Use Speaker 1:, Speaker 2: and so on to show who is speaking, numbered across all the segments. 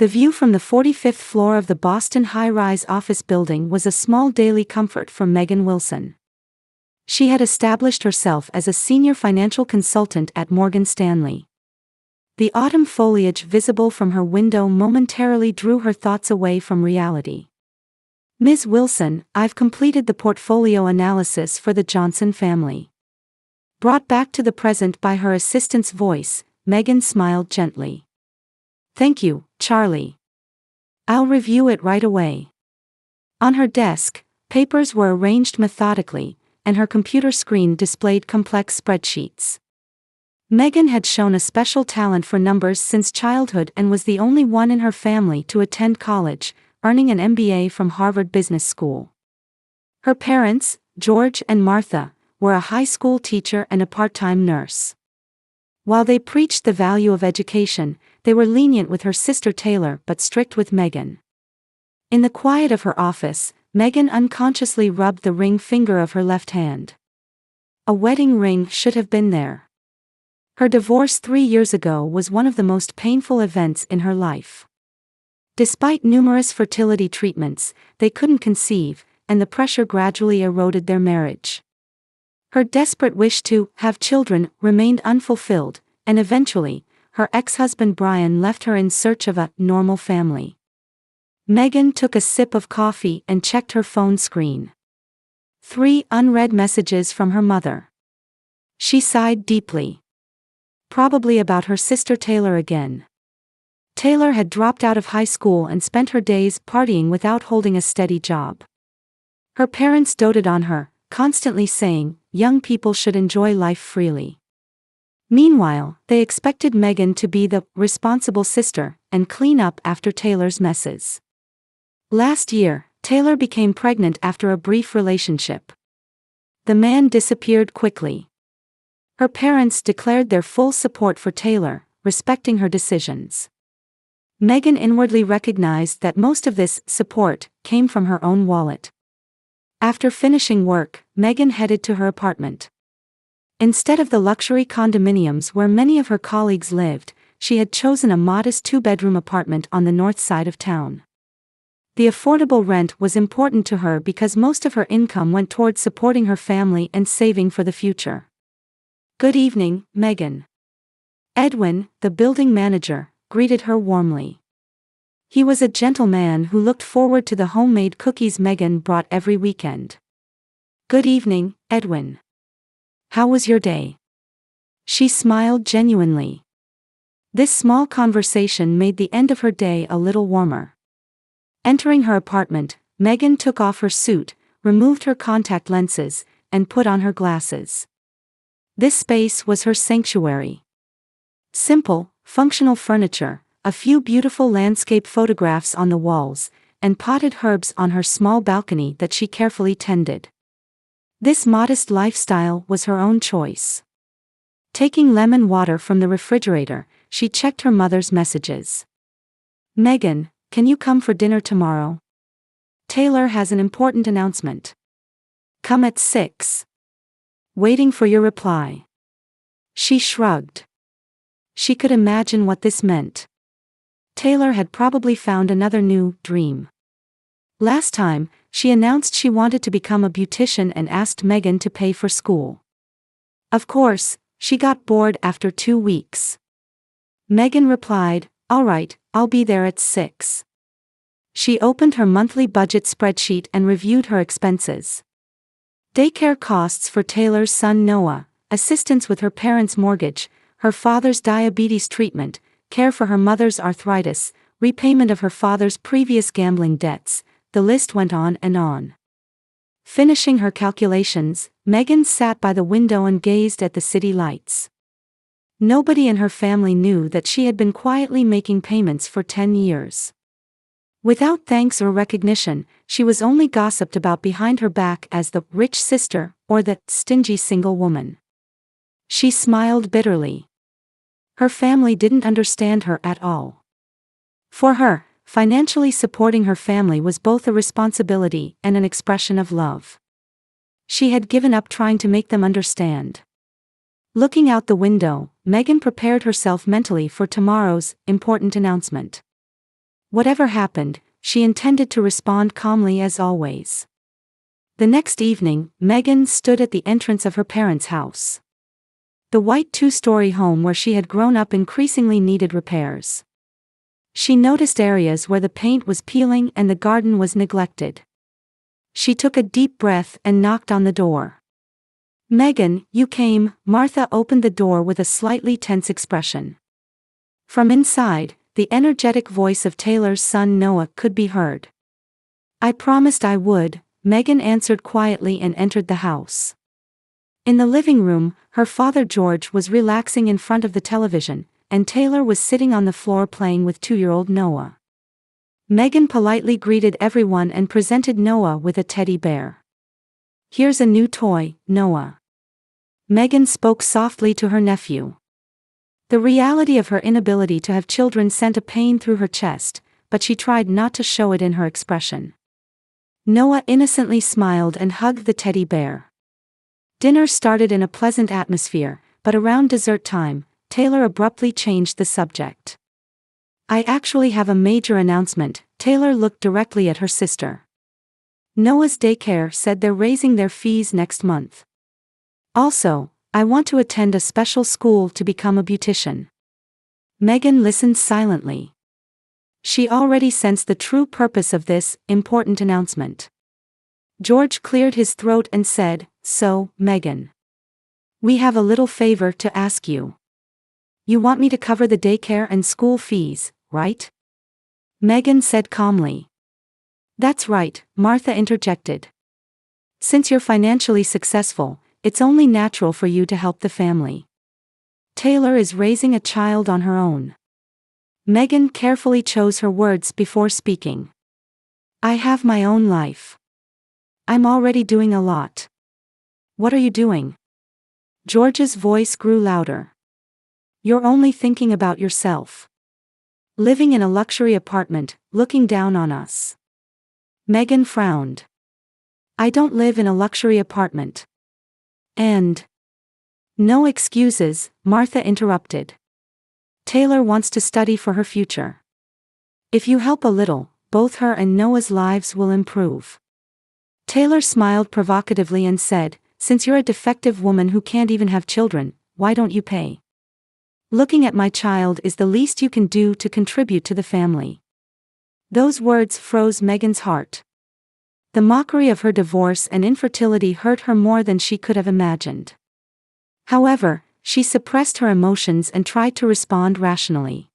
Speaker 1: The view from the 45th floor of the Boston high-rise office building was a small daily comfort for Megan Wilson. She had established herself as a senior financial consultant at Morgan Stanley. The autumn foliage visible from her window momentarily drew her thoughts away from reality. "Ms. Wilson, I've completed the portfolio analysis for the Johnson family." Brought back to the present by her assistant's voice, Megan smiled gently. "Thank you, Charlie. I'll review it right away." On her desk, papers were arranged methodically, and her computer screen displayed complex spreadsheets. Megan had shown a special talent for numbers since childhood and was the only one in her family to attend college, earning an MBA from Harvard Business School. Her parents, George and Martha, were a high school teacher and a part-time nurse. While they preached the value of education, they were lenient with her sister Taylor but strict with Megan. In the quiet of her office, Megan unconsciously rubbed the ring finger of her left hand. A wedding ring should have been there. Her divorce 3 years ago was one of the most painful events in her life. Despite numerous fertility treatments, they couldn't conceive, and the pressure gradually eroded their marriage. Her desperate wish to have children remained unfulfilled, and eventually, her ex-husband Brian left her in search of a normal family. Megan took a sip of coffee and checked her phone screen. 3 unread messages from her mother. She sighed deeply. Probably about her sister Taylor again. Taylor had dropped out of high school and spent her days partying without holding a steady job. Her parents doted on her, constantly saying, young people should enjoy life freely. Meanwhile, they expected Megan to be the responsible sister and clean up after Taylor's messes. Last year, Taylor became pregnant after a brief relationship. The man disappeared quickly. Her parents declared their full support for Taylor, respecting her decisions. Megan inwardly recognized that most of this support came from her own wallet. After finishing work, Megan headed to her apartment. Instead of the luxury condominiums where many of her colleagues lived, she had chosen a modest 2-bedroom apartment on the north side of town. The affordable rent was important to her because most of her income went towards supporting her family and saving for the future. "Good evening, Megan." Edwin, the building manager, greeted her warmly. He was a gentleman who looked forward to the homemade cookies Megan brought every weekend. "Good evening, Edwin. How was your day?" She smiled genuinely. This small conversation made the end of her day a little warmer. Entering her apartment, Megan took off her suit, removed her contact lenses, and put on her glasses. This space was her sanctuary. Simple, functional furniture, a few beautiful landscape photographs on the walls, and potted herbs on her small balcony that she carefully tended. This modest lifestyle was her own choice. Taking lemon water from the refrigerator, she checked her mother's messages. "Megan, can you come for dinner tomorrow? Taylor has an important announcement. Come at 6. Waiting for your reply." She shrugged. She could imagine what this meant. Taylor had probably found another new dream. Last time, she announced she wanted to become a beautician and asked Megan to pay for school. Of course, she got bored after 2 weeks. Megan replied, "All right, I'll be there at 6. She opened her monthly budget spreadsheet and reviewed her expenses. Daycare costs for Taylor's son Noah, assistance with her parents' mortgage, her father's diabetes treatment, care for her mother's arthritis, repayment of her father's previous gambling debts, the list went on and on. Finishing her calculations, Megan sat by the window and gazed at the city lights. Nobody in her family knew that she had been quietly making payments for 10 years. Without thanks or recognition, she was only gossiped about behind her back as the rich sister or the stingy single woman. She smiled bitterly. Her family didn't understand her at all. For her, financially supporting her family was both a responsibility and an expression of love. She had given up trying to make them understand. Looking out the window, Megan prepared herself mentally for tomorrow's important announcement. Whatever happened, she intended to respond calmly as always. The next evening, Megan stood at the entrance of her parents' house. The white two-story home where she had grown up increasingly needed repairs. She noticed areas where the paint was peeling and the garden was neglected. She took a deep breath and knocked on the door. "Megan, you came." Martha opened the door with a slightly tense expression. From inside, the energetic voice of Taylor's son Noah could be heard. "I promised I would," Megan answered quietly and entered the house. In the living room, her father George was relaxing in front of the television, and Taylor was sitting on the floor playing with 2-year-old Noah. Megan politely greeted everyone and presented Noah with a teddy bear. "Here's a new toy, Noah." Megan spoke softly to her nephew. The reality of her inability to have children sent a pain through her chest, but she tried not to show it in her expression. Noah innocently smiled and hugged the teddy bear. Dinner started in a pleasant atmosphere, but around dessert time, Taylor abruptly changed the subject. "I actually have a major announcement." Taylor looked directly at her sister. "Noah's daycare said they're raising their fees next month. Also, I want to attend a special school to become a beautician." Megan listened silently. She already sensed the true purpose of this important announcement. George cleared his throat and said, "So, Megan, we have a little favor to ask you. You want me to cover the daycare and school fees, right?" Megan said calmly. "That's right," Martha interjected. "Since you're financially successful, it's only natural for you to help the family. Taylor is raising a child on her own." Megan carefully chose her words before speaking. "I have my own life. I'm already doing a lot." "What are you doing?" George's voice grew louder. "You're only thinking about yourself. Living in a luxury apartment, looking down on us." Megan frowned. "I don't live in a luxury apartment. And..." "No excuses," Martha interrupted. "Taylor wants to study for her future. If you help a little, both her and Noah's lives will improve." Taylor smiled provocatively and said, "Since you're a defective woman who can't even have children, why don't you pay? Looking at my child is the least you can do to contribute to the family." Those words froze Megan's heart. The mockery of her divorce and infertility hurt her more than she could have imagined. However, she suppressed her emotions and tried to respond rationally.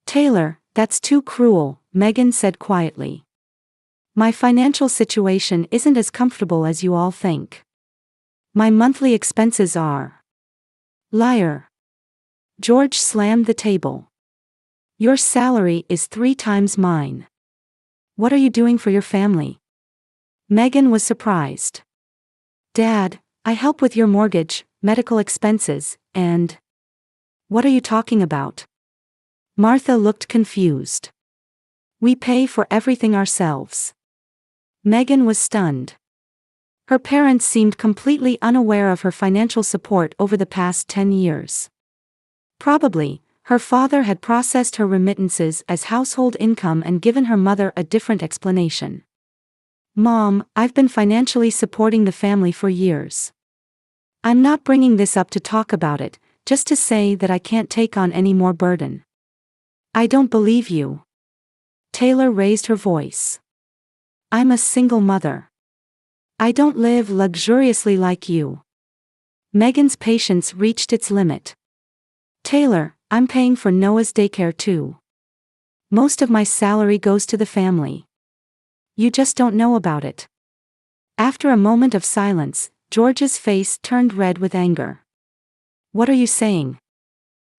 Speaker 1: "Taylor, that's too cruel," Megan said quietly. "My financial situation isn't as comfortable as you all think. My monthly expenses are..." "Liar." George slammed the table. "Your salary is 3 times mine. What are you doing for your family?" Megan was surprised. "Dad, I help with your mortgage, medical expenses, and..." "What are you talking about?" Martha looked confused. "We pay for everything ourselves." Megan was stunned. Her parents seemed completely unaware of her financial support over the past 10 years. Probably, her father had processed her remittances as household income and given her mother a different explanation. "Mom, I've been financially supporting the family for years. I'm not bringing this up to talk about it, just to say that I can't take on any more burden." "I don't believe you." Taylor raised her voice. "I'm a single mother. I don't live luxuriously like you." Megan's patience reached its limit. "Taylor, I'm paying for Noah's daycare too. Most of my salary goes to the family. You just don't know about it." After a moment of silence, George's face turned red with anger. "What are you saying?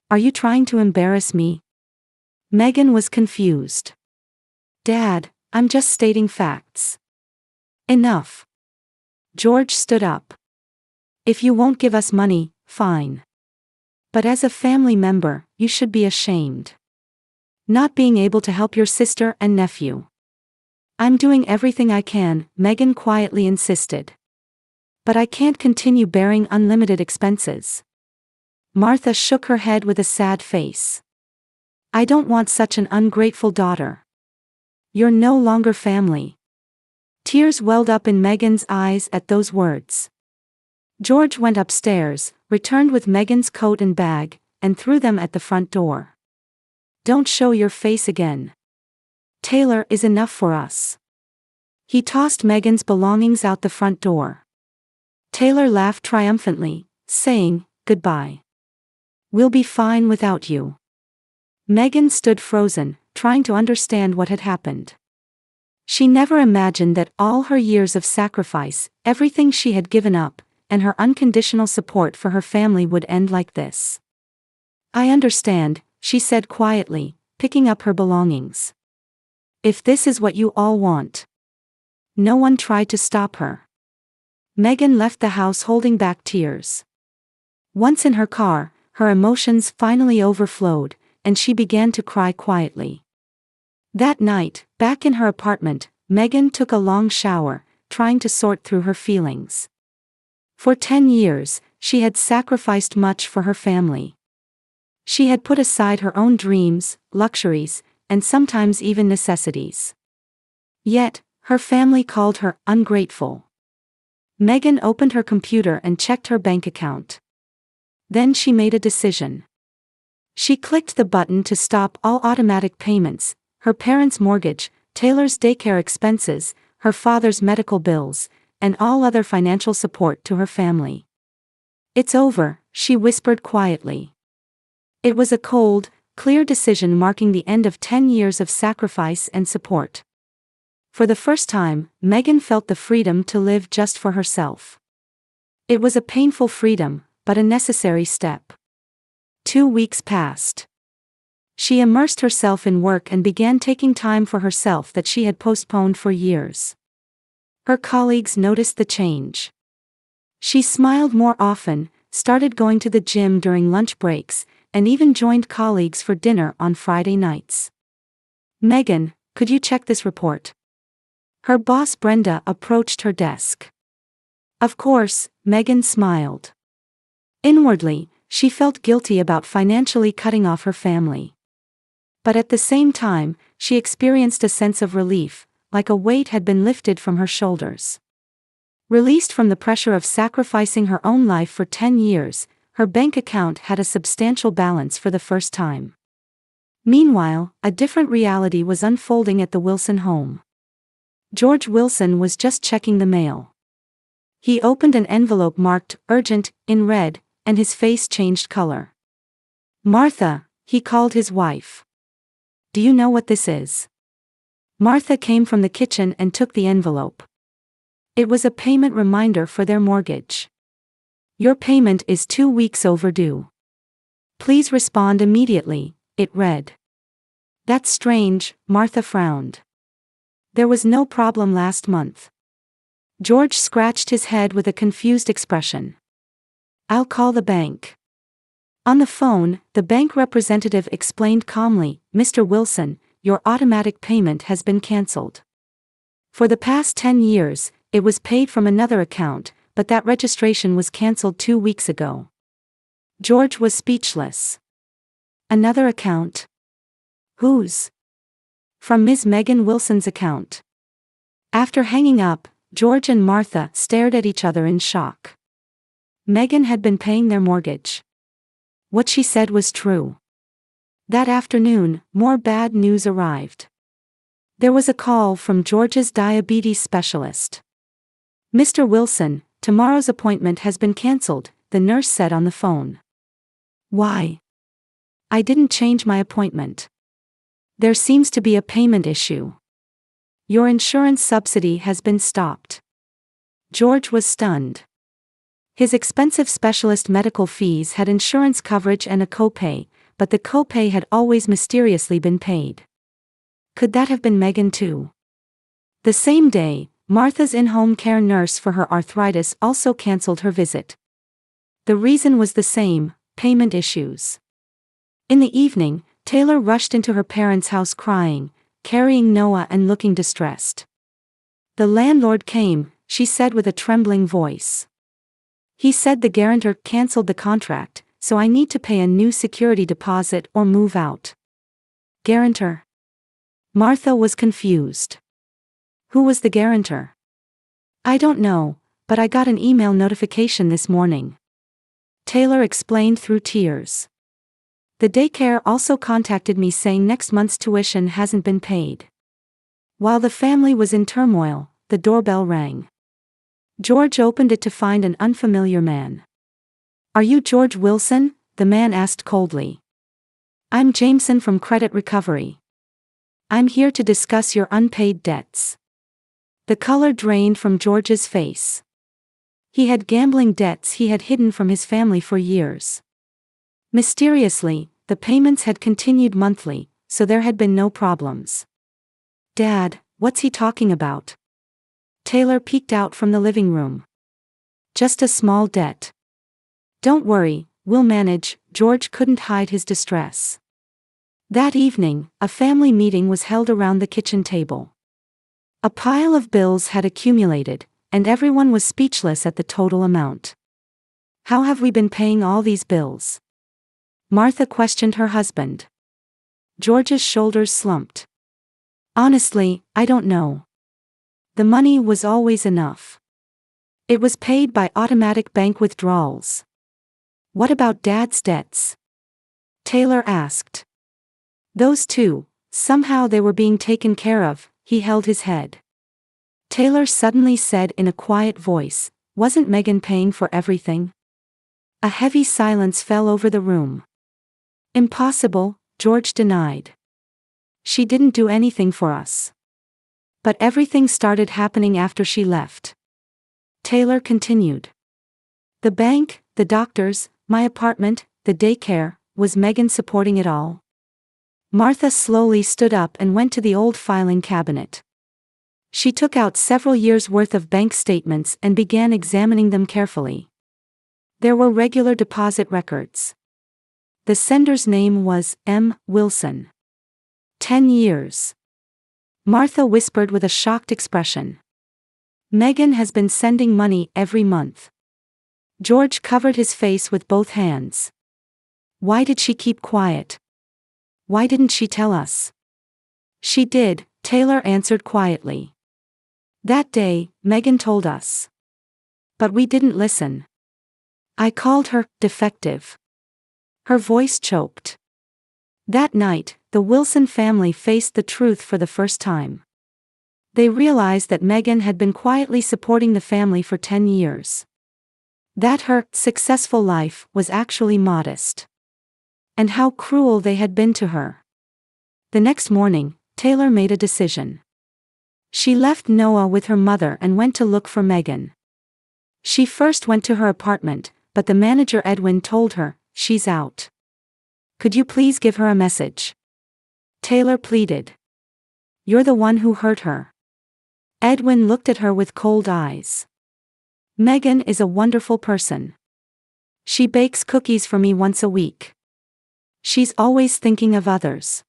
Speaker 1: Are you trying to embarrass me?" Megan was confused. "Dad, I'm just stating facts." "Enough." George stood up. "If you won't give us money, fine. But as a family member, you should be ashamed. Not being able to help your sister and nephew." "I'm doing everything I can," Megan quietly insisted. "But I can't continue bearing unlimited expenses." Martha shook her head with a sad face. "I don't want such an ungrateful daughter." You're no longer family. Tears welled up in Megan's eyes at those words. George went upstairs, returned with Megan's coat and bag, and threw them at the front door. Don't show your face again. Taylor is enough for us. He tossed Megan's belongings out the front door. Taylor laughed triumphantly, saying, "Goodbye. We'll be fine without you." Megan stood frozen, trying to understand what had happened. She never imagined that all her years of sacrifice, everything she had given up, and her unconditional support for her family would end like this. "I understand," she said quietly, picking up her belongings. "If this is what you all want." No one tried to stop her. Megan left the house holding back tears. Once in her car, her emotions finally overflowed, and she began to cry quietly. That night, back in her apartment, Megan took a long shower, trying to sort through her feelings. For 10 years, she had sacrificed much for her family. She had put aside her own dreams, luxuries, and sometimes even necessities. Yet, her family called her ungrateful. Megan opened her computer and checked her bank account. Then she made a decision. She clicked the button to stop all automatic payments, her parents' mortgage, Taylor's daycare expenses, her father's medical bills, and all other financial support to her family. "It's over," she whispered quietly. It was a cold, clear decision marking the end of 10 years of sacrifice and support. For the first time, Megan felt the freedom to live just for herself. It was a painful freedom, but a necessary step. 2 weeks passed. She immersed herself in work and began taking time for herself that she had postponed for years. Her colleagues noticed the change. She smiled more often, started going to the gym during lunch breaks, and even joined colleagues for dinner on Friday nights. "Megan, could you check this report?" Her boss Brenda approached her desk. Of course, Megan smiled. Inwardly, she felt guilty about financially cutting off her family. But at the same time, she experienced a sense of relief, like a weight had been lifted from her shoulders. Released from the pressure of sacrificing her own life for 10 years, her bank account had a substantial balance for the first time. Meanwhile, a different reality was unfolding at the Wilson home. George Wilson was just checking the mail. He opened an envelope marked "Urgent" in red, and his face changed color. "Martha," he called his wife. "Do you know what this is?" Martha came from the kitchen and took the envelope. It was a payment reminder for their mortgage. "Your payment is 2 weeks overdue. Please respond immediately," it read. "That's strange," Martha frowned. "There was no problem last month." George scratched his head with a confused expression. "I'll call the bank." On the phone, the bank representative explained calmly, "Mr. Wilson, your automatic payment has been cancelled. For the past 10 years, it was paid from another account, but that registration was cancelled 2 weeks ago." George was speechless. "Another account? Whose?" "From Ms. Megan Wilson's account." After hanging up, George and Martha stared at each other in shock. Megan had been paying their mortgage. What she said was true. That afternoon, more bad news arrived. There was a call from George's diabetes specialist. "Mr. Wilson, tomorrow's appointment has been cancelled," the nurse said on the phone. "Why?" "I didn't change my appointment. There seems to be a payment issue. Your insurance subsidy has been stopped." George was stunned. His expensive specialist medical fees had insurance coverage and a copay, but the copay had always mysteriously been paid. Could that have been Megan too? The same day, Martha's in-home care nurse for her arthritis also cancelled her visit. The reason was the same: payment issues. In the evening, Taylor rushed into her parents' house crying, carrying Noah and looking distressed. "The landlord came," she said with a trembling voice. "He said the guarantor cancelled the contract, so I need to pay a new security deposit or move out." "Guarantor? Martha was confused. Who was the guarantor? I don't know, but I got an email notification this morning. Taylor explained through tears. The daycare also contacted me saying next month's tuition hasn't been paid. While the family was in turmoil, the doorbell rang. George opened it to find an unfamiliar man. Are you George Wilson? The man asked coldly. I'm Jameson from Credit Recovery. I'm here to discuss your unpaid debts. The color drained from George's face. He had gambling debts he had hidden from his family for years. Mysteriously, the payments had continued monthly, so there had been no problems. Dad, what's he talking about? Taylor peeked out from the living room. Just a small debt. Don't worry, we'll manage. George couldn't hide his distress. That evening, a family meeting was held around the kitchen table. A pile of bills had accumulated, and everyone was speechless at the total amount. How have we been paying all these bills? Martha questioned her husband. George's shoulders slumped. Honestly, I don't know. The money was always enough. It was paid by automatic bank withdrawals. What about Dad's debts? Taylor asked. Those too, somehow they were being taken care of. He held his head. Taylor suddenly said in a quiet voice, wasn't Megan paying for everything? A heavy silence fell over the room. Impossible, George denied. She didn't do anything for us. But everything started happening after she left. Taylor continued. The bank, the doctors, my apartment, the daycare, was Megan supporting it all? Martha slowly stood up and went to the old filing cabinet. She took out several years' worth of bank statements and began examining them carefully. There were regular deposit records. The sender's name was M. Wilson. 10 years. Martha whispered with a shocked expression. Megan has been sending money every month. George covered his face with both hands. Why did she keep quiet? Why didn't she tell us? She did, Taylor answered quietly. That day, Megan told us. But we didn't listen. I called her defective. Her voice choked. That night, the Wilson family faced the truth for the first time. They realized that Megan had been quietly supporting the family for 10 years. That her successful life was actually modest. And how cruel they had been to her. The next morning, Taylor made a decision. She left Noah with her mother and went to look for Megan. She first went to her apartment, but the manager Edwin told her, she's out. Could you please give her a message? Taylor pleaded. You're the one who hurt her. Edwin looked at her with cold eyes. Megan is a wonderful person. She bakes cookies for me once a week. She's always thinking of others.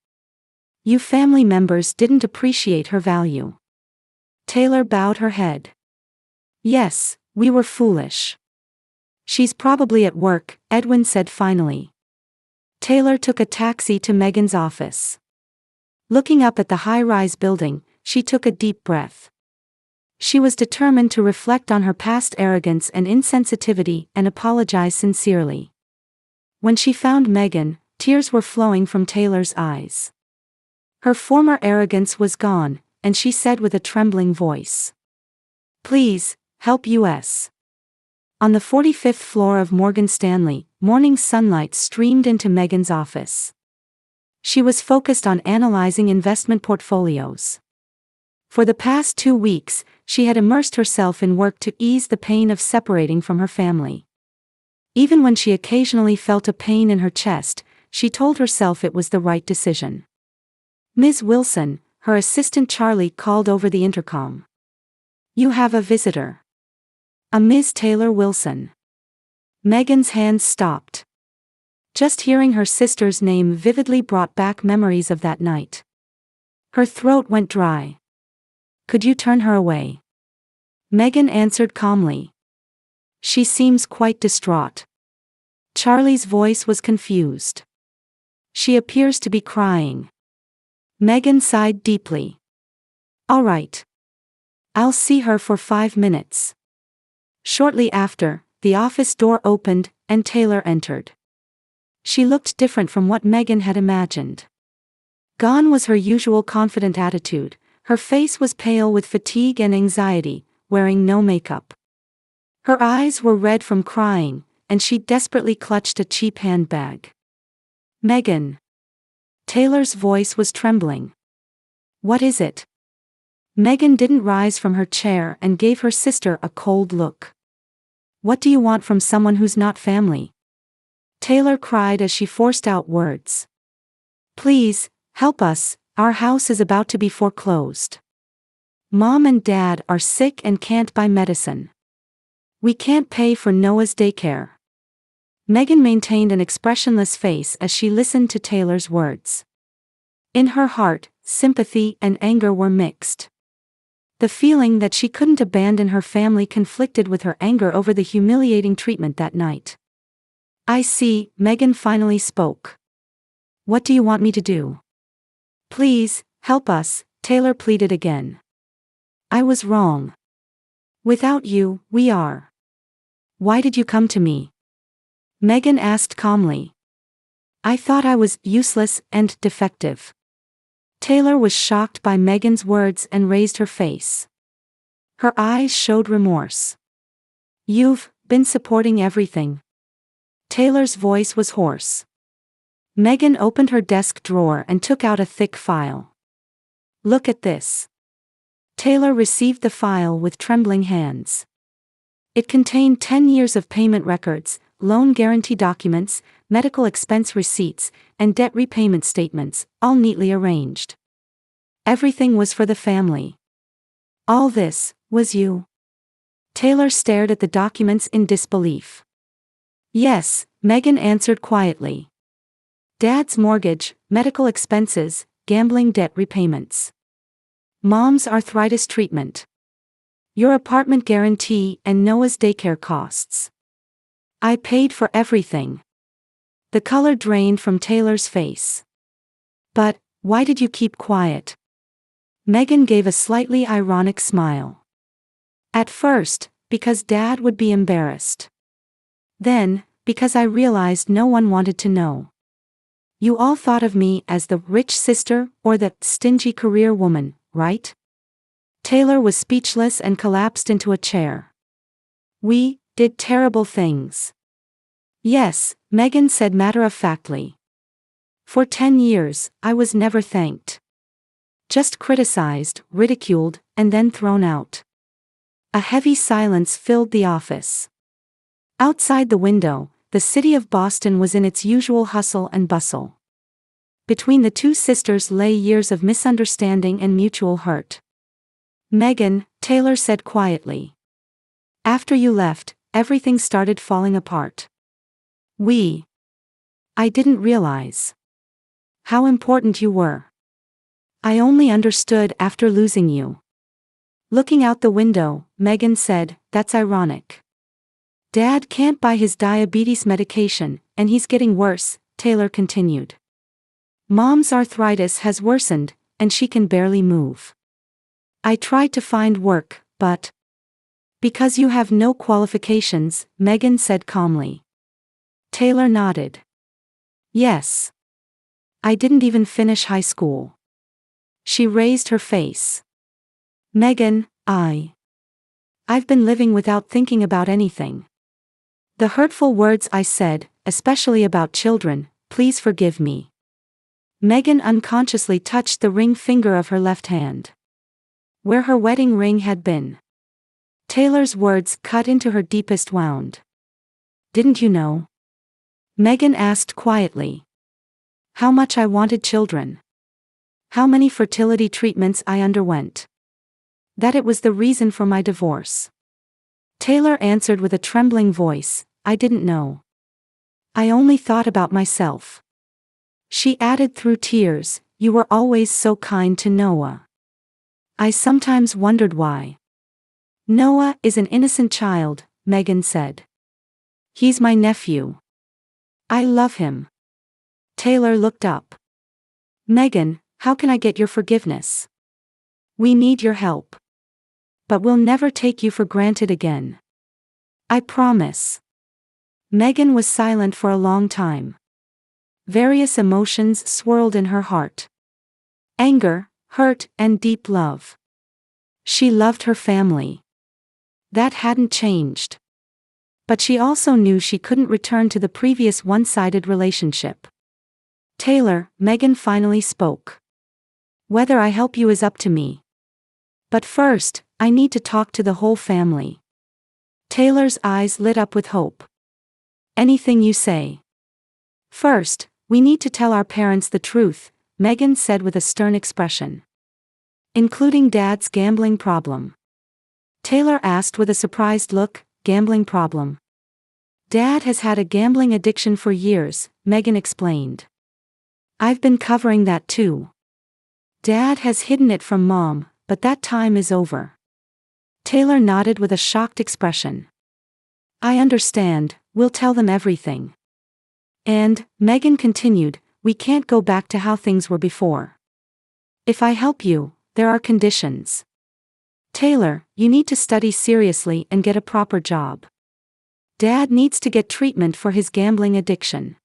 Speaker 1: You family members didn't appreciate her value. Taylor bowed her head. Yes, we were foolish. She's probably at work, Edwin said finally. Taylor took a taxi to Megan's office. Looking up at the high-rise building, she took a deep breath. She was determined to reflect on her past arrogance and insensitivity and apologize sincerely. When she found Megan, tears were flowing from Taylor's eyes. Her former arrogance was gone, and she said with a trembling voice. Please, help us. On the 45th floor of Morgan Stanley, morning sunlight streamed into Megan's office. She was focused on analyzing investment portfolios. For the past 2 weeks, she had immersed herself in work to ease the pain of separating from her family. Even when she occasionally felt a pain in her chest, she told herself it was the right decision. Ms. Wilson, her assistant Charlie called over the intercom. You have a visitor. A Ms. Taylor Wilson. Megan's hands stopped. Just hearing her sister's name vividly brought back memories of that night. Her throat went dry. Could you turn her away? Megan answered calmly. She seems quite distraught. Charlie's voice was confused. She appears to be crying. Megan sighed deeply. All right. I'll see her for 5 minutes. Shortly after, the office door opened, and Taylor entered. She looked different from what Megan had imagined. Gone was her usual confident attitude, her face was pale with fatigue and anxiety, wearing no makeup. Her eyes were red from crying, and she desperately clutched a cheap handbag. Megan. Taylor's voice was trembling. What is it? Megan didn't rise from her chair and gave her sister a cold look. What do you want from someone who's not family? Taylor cried as she forced out words. Please, help us, our house is about to be foreclosed. Mom and Dad are sick and can't buy medicine. We can't pay for Noah's daycare. Megan maintained an expressionless face as she listened to Taylor's words. In her heart, sympathy and anger were mixed. The feeling that she couldn't abandon her family conflicted with her anger over the humiliating treatment that night. I see, Megan finally spoke. What do you want me to do? Please, help us, Taylor pleaded again. I was wrong. Without you, we are. Why did you come to me? Megan asked calmly. I thought I was useless and defective. Taylor was shocked by Megan's words and raised her face. Her eyes showed remorse. You've been supporting everything. Taylor's voice was hoarse. Megan opened her desk drawer and took out a thick file. Look at this. Taylor received the file with trembling hands. It contained 10 years of payment records, loan guarantee documents, medical expense receipts, and debt repayment statements, all neatly arranged. Everything was for the family. All this was you. Taylor stared at the documents in disbelief. Yes, Megan answered quietly. Dad's mortgage, medical expenses, gambling debt repayments. Mom's arthritis treatment. Your apartment guarantee and Noah's daycare costs. I paid for everything. The color drained from Taylor's face. But, why did you keep quiet? Megan gave a slightly ironic smile. At first, because Dad would be embarrassed. Then, because I realized no one wanted to know. You all thought of me as the rich sister or the stingy career woman, right? Taylor was speechless and collapsed into a chair. We did terrible things. Yes, Megan said matter-of-factly. For 10 years, I was never thanked. Just criticized, ridiculed, and then thrown out. A heavy silence filled the office. Outside the window, the city of Boston was in its usual hustle and bustle. Between the two sisters lay years of misunderstanding and mutual hurt. Megan, Taylor said quietly. After you left, everything started falling apart. I didn't realize how important you were. I only understood after losing you. Looking out the window, Megan said, that's ironic. Dad can't buy his diabetes medication, and he's getting worse, Taylor continued. Mom's arthritis has worsened, and she can barely move. I tried to find work, but... Because you have no qualifications, Megan said calmly. Taylor nodded. Yes. I didn't even finish high school. She raised her face. Megan, I've been living without thinking about anything. The hurtful words I said, especially about children, please forgive me. Megan unconsciously touched the ring finger of her left hand. Where her wedding ring had been. Taylor's words cut into her deepest wound. Didn't you know? Megan asked quietly. How much I wanted children. How many fertility treatments I underwent. That it was the reason for my divorce. Taylor answered with a trembling voice, I didn't know. I only thought about myself. She added through tears, you were always so kind to Noah. I sometimes wondered why. Noah is an innocent child, Megan said. He's my nephew. I love him. Taylor looked up. Megan, How can I get your forgiveness? We need your help. But we'll never take you for granted again. I promise. Megan was silent for a long time. Various emotions swirled in her heart. Anger, hurt, and deep love. She loved her family. That hadn't changed. But she also knew she couldn't return to the previous one-sided relationship. Taylor, Megan finally spoke. Whether I help you is up to me. But first, I need to talk to the whole family. Taylor's eyes lit up with hope. Anything you say. First, we need to tell our parents the truth, Megan said with a stern expression. Including Dad's gambling problem. Taylor asked with a surprised look, gambling problem. Dad has had a gambling addiction for years, Megan explained. I've been covering that too. Dad has hidden it from Mom, but that time is over. Taylor nodded with a shocked expression. I understand, we'll tell them everything. And, Megan continued, we can't go back to how things were before. If I help you, there are conditions. Taylor, you need to study seriously and get a proper job. Dad needs to get treatment for his gambling addiction.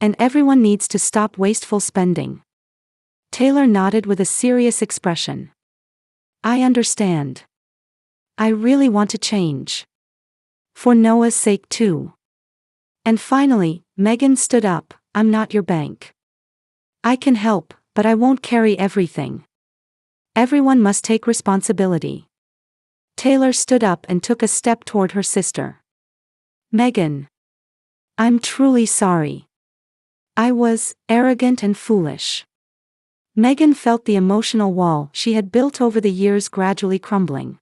Speaker 1: And everyone needs to stop wasteful spending. Taylor nodded with a serious expression. I understand. I really want to change. For Noah's sake too. And finally, Megan stood up, I'm not your bank. I can help, but I won't carry everything. Everyone must take responsibility. Taylor stood up and took a step toward her sister. Megan. I'm truly sorry. I was arrogant and foolish. Megan felt the emotional wall she had built over the years gradually crumbling.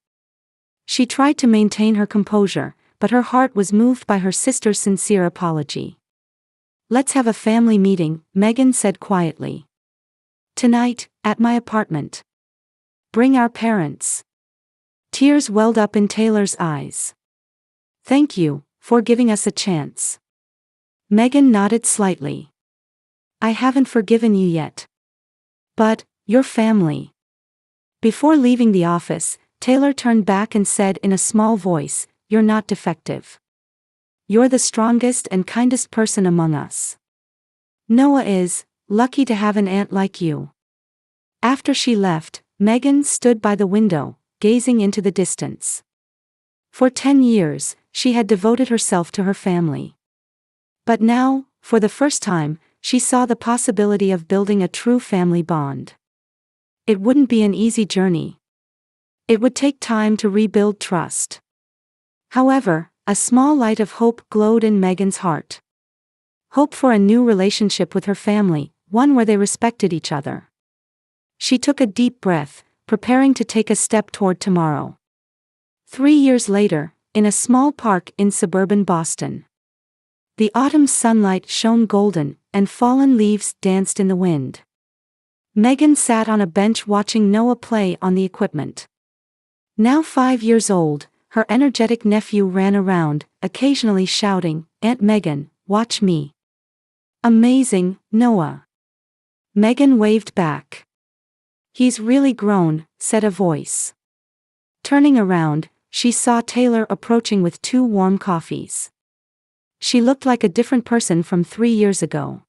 Speaker 1: She tried to maintain her composure, but her heart was moved by her sister's sincere apology. Let's have a family meeting, Megan said quietly. Tonight, at my apartment. Bring our parents. Tears welled up in Taylor's eyes. Thank you for giving us a chance. Megan nodded slightly. I haven't forgiven you yet. But, your family. Before leaving the office, Taylor turned back and said in a small voice, you're not defective. You're the strongest and kindest person among us. Noah is lucky to have an aunt like you. After she left, Megan stood by the window, gazing into the distance. For 10 years, she had devoted herself to her family. But now, for the first time, she saw the possibility of building a true family bond. It wouldn't be an easy journey. It would take time to rebuild trust. However, a small light of hope glowed in Megan's heart. Hope for a new relationship with her family, one where they respected each other. She took a deep breath, preparing to take a step toward tomorrow. 3 years later, in a small park in suburban Boston. The autumn sunlight shone golden, and fallen leaves danced in the wind. Megan sat on a bench watching Noah play on the equipment. Now 5 years old, her energetic nephew ran around, occasionally shouting, Aunt Megan, watch me. Amazing, Noah. Megan waved back. He's really grown, said a voice. Turning around, she saw Taylor approaching with 2 warm coffees. She looked like a different person from 3 years ago.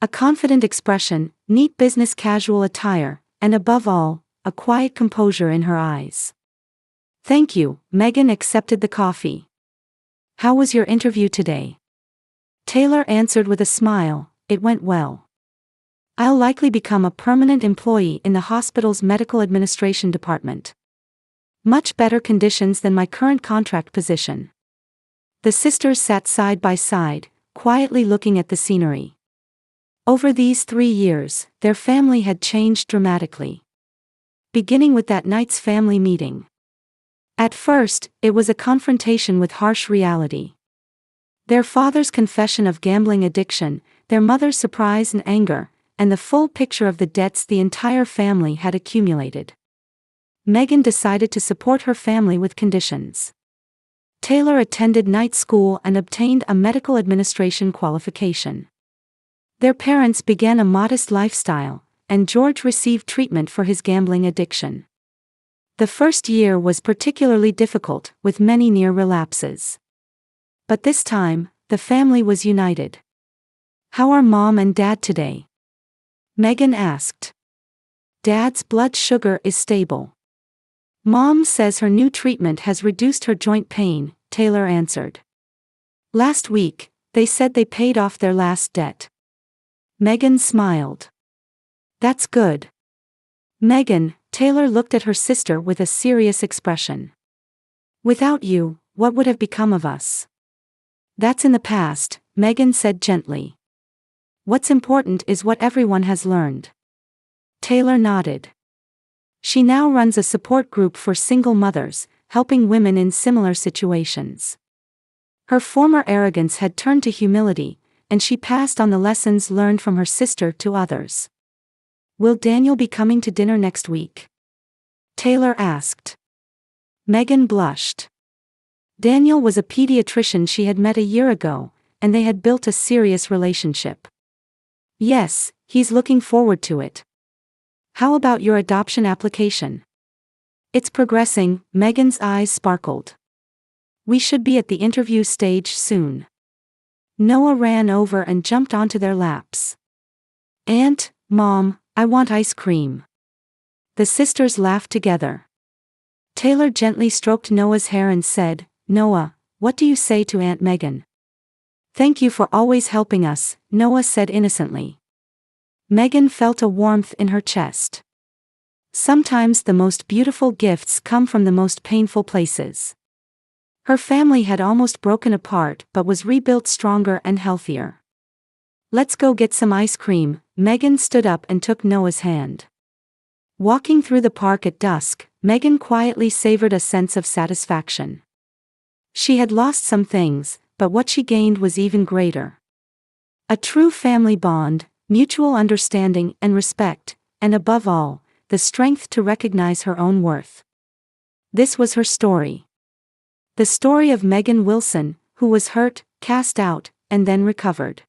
Speaker 1: A confident expression, neat business casual attire, and above all, a quiet composure in her eyes. Thank you, Megan accepted the coffee. How was your interview today? Taylor answered with a smile, it went well. I'll likely become a permanent employee in the hospital's medical administration department. Much better conditions than my current contract position. The sisters sat side by side, quietly looking at the scenery. Over these 3 years, their family had changed dramatically. Beginning with that night's family meeting. At first, it was a confrontation with harsh reality. Their father's confession of gambling addiction, their mother's surprise and anger, and the full picture of the debts the entire family had accumulated. Megan decided to support her family with conditions. Taylor attended night school and obtained a medical administration qualification. Their parents began a modest lifestyle, and George received treatment for his gambling addiction. The first year was particularly difficult, with many near relapses. But this time, the family was united. "How are Mom and Dad today?" Megan asked. "Dad's blood sugar is stable. Mom says her new treatment has reduced her joint pain," Taylor answered. "Last week, they said they paid off their last debt." Megan smiled. "That's good." "Megan," Taylor looked at her sister with a serious expression. "Without you, what would have become of us?" "That's in the past," Megan said gently. "What's important is what everyone has learned." Taylor nodded. She now runs a support group for single mothers, helping women in similar situations. Her former arrogance had turned to humility, and she passed on the lessons learned from her sister to others. "Will Daniel be coming to dinner next week?" Taylor asked. Megan blushed. Daniel was a pediatrician she had met a year ago, and they had built a serious relationship. "Yes, he's looking forward to it." "How about your adoption application?" "It's progressing," Megan's eyes sparkled. "We should be at the interview stage soon." Noah ran over and jumped onto their laps. "Aunt, Mom, I want ice cream." The sisters laughed together. Taylor gently stroked Noah's hair and said, "Noah, what do you say to Aunt Megan?" "Thank you for always helping us," Noah said innocently. Megan felt a warmth in her chest. Sometimes the most beautiful gifts come from the most painful places. Her family had almost broken apart but was rebuilt stronger and healthier. "Let's go get some ice cream." Megan stood up and took Noah's hand. Walking through the park at dusk, Megan quietly savored a sense of satisfaction. She had lost some things, but what she gained was even greater. A true family bond, mutual understanding and respect, and above all, the strength to recognize her own worth. This was her story. The story of Megan Wilson, who was hurt, cast out, and then recovered.